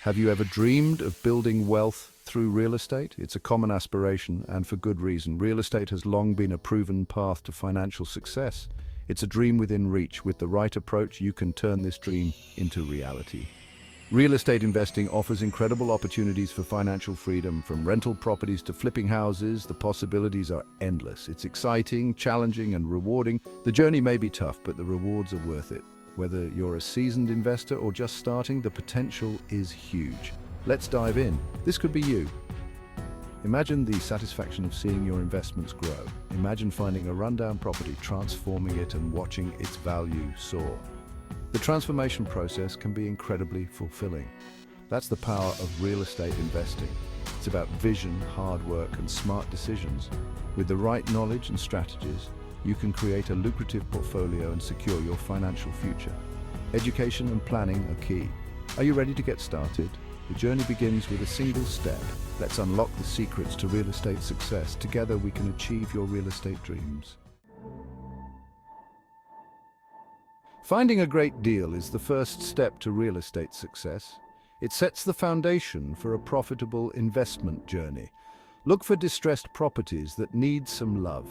Have you ever dreamed of building wealth through real estate? It's a common aspiration, and for good reason. Real estate has long been a proven path to financial success. It's a dream within reach. With the right approach, you can turn this dream into reality. Real estate investing offers incredible opportunities for financial freedom. From rental properties to flipping houses, the possibilities are endless. It's exciting, challenging, and rewarding. The journey may be tough, but the rewards are worth it. Whether you're a seasoned investor or just starting, the potential is huge. Let's dive in. This could be you. Imagine the satisfaction of seeing your investments grow. Imagine finding a rundown property, transforming it, and watching its value soar. The transformation process can be incredibly fulfilling. That's the power of real estate investing. It's about vision, hard work, and smart decisions. With the right knowledge and strategies, you can create a lucrative portfolio and secure your financial future. Education and planning are key. Are you ready to get started? The journey begins with a single step. Let's unlock the secrets to real estate success. Together we can achieve your real estate dreams. Finding a great deal is the first step to real estate success. It sets the foundation for a profitable investment journey. Look for distressed properties that need some love.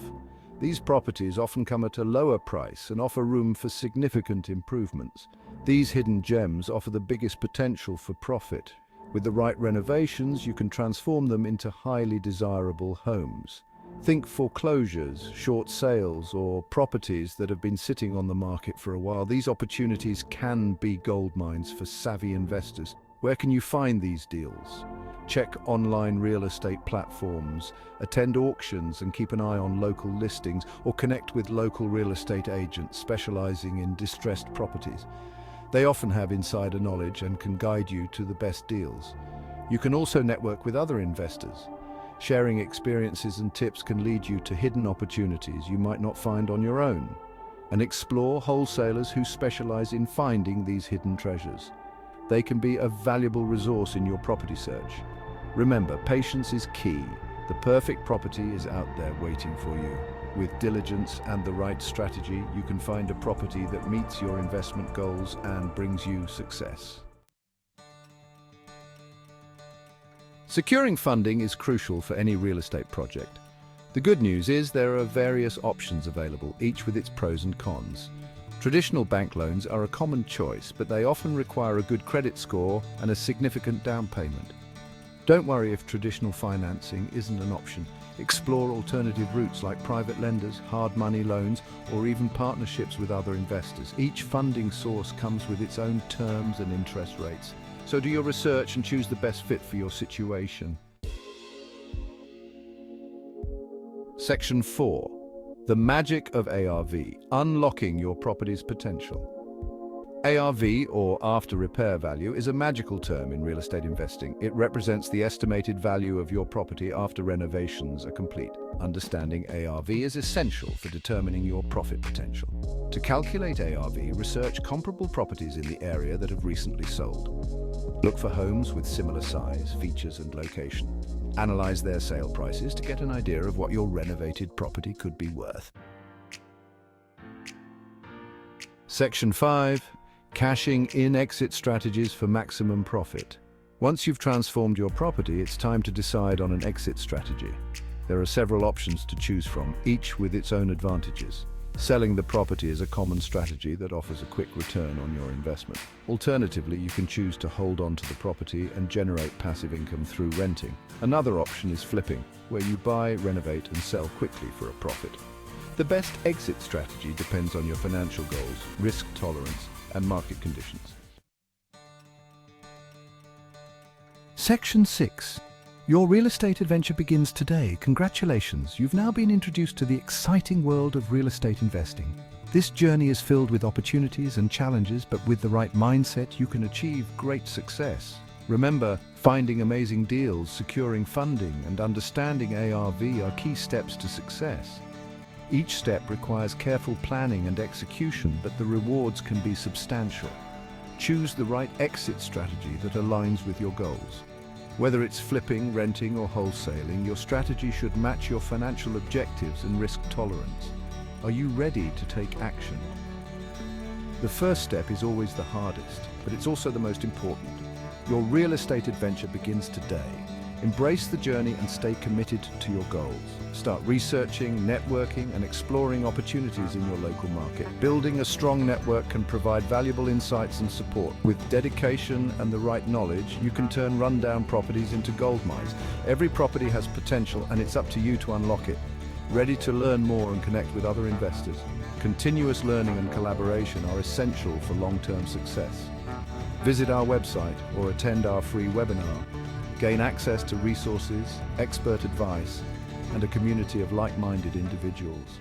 These properties often come at a lower price and offer room for significant improvements. These hidden gems offer the biggest potential for profit. With the right renovations, you can transform them into highly desirable homes. Think foreclosures, short sales, or properties that have been sitting on the market for a while. These opportunities can be gold mines for savvy investors. Where can you find these deals? Check online real estate platforms, attend auctions and keep an eye on local listings, or connect with local real estate agents specializing in distressed properties. They often have insider knowledge and can guide you to the best deals. You can also network with other investors. Sharing experiences and tips can lead you to hidden opportunities you might not find on your own. And explore wholesalers who specialize in finding these hidden treasures. They can be a valuable resource in your property search. Remember, patience is key. The perfect property is out there waiting for you. With diligence and the right strategy, you can find a property that meets your investment goals and brings you success. Securing funding is crucial for any real estate project. The good news is there are various options available, each with its pros and cons. Traditional bank loans are a common choice, but they often require a good credit score and a significant down payment. Don't worry if traditional financing isn't an option. Explore alternative routes like private lenders, hard money loans, or even partnerships with other investors. Each funding source comes with its own terms and interest rates. So do your research and choose the best fit for your situation. Section 4. The magic of ARV, unlocking your property's potential. ARV, or after repair value, is a magical term in real estate investing. It represents the estimated value of your property after renovations are complete. Understanding ARV is essential for determining your profit potential. To calculate ARV, research comparable properties in the area that have recently sold. Look for homes with similar size, features, and location. Analyze their sale prices to get an idea of what your renovated property could be worth. Section 5. Cashing in exit strategies for maximum profit. Once you've transformed your property, it's time to decide on an exit strategy. There are several options to choose from, each with its own advantages. Selling the property is a common strategy that offers a quick return on your investment. Alternatively, you can choose to hold on to the property and generate passive income through renting. Another option is flipping, where you buy, renovate, and sell quickly for a profit. The best exit strategy depends on your financial goals, risk tolerance, and market conditions. Section 6. Your real estate adventure begins today. Congratulations, you've now been introduced to the exciting world of real estate investing. This journey is filled with opportunities and challenges, but with the right mindset, you can achieve great success. Remember, finding amazing deals, securing funding, and understanding ARV are key steps to success. Each step requires careful planning and execution, but the rewards can be substantial. Choose the right exit strategy that aligns with your goals. Whether it's flipping, renting, or wholesaling, your strategy should match your financial objectives and risk tolerance. Are you ready to take action? The first step is always the hardest, but it's also the most important. Your real estate adventure begins today. Embrace the journey and stay committed to your goals. Start researching, networking, and exploring opportunities in your local market. Building a strong network can provide valuable insights and support. With dedication and the right knowledge, you can turn rundown properties into gold mines. Every property has potential, and it's up to you to unlock it. Ready to learn more and connect with other investors? Continuous learning and collaboration are essential for long-term success. Visit our website or attend our free webinar. Gain access to resources, expert advice, and a community of like-minded individuals.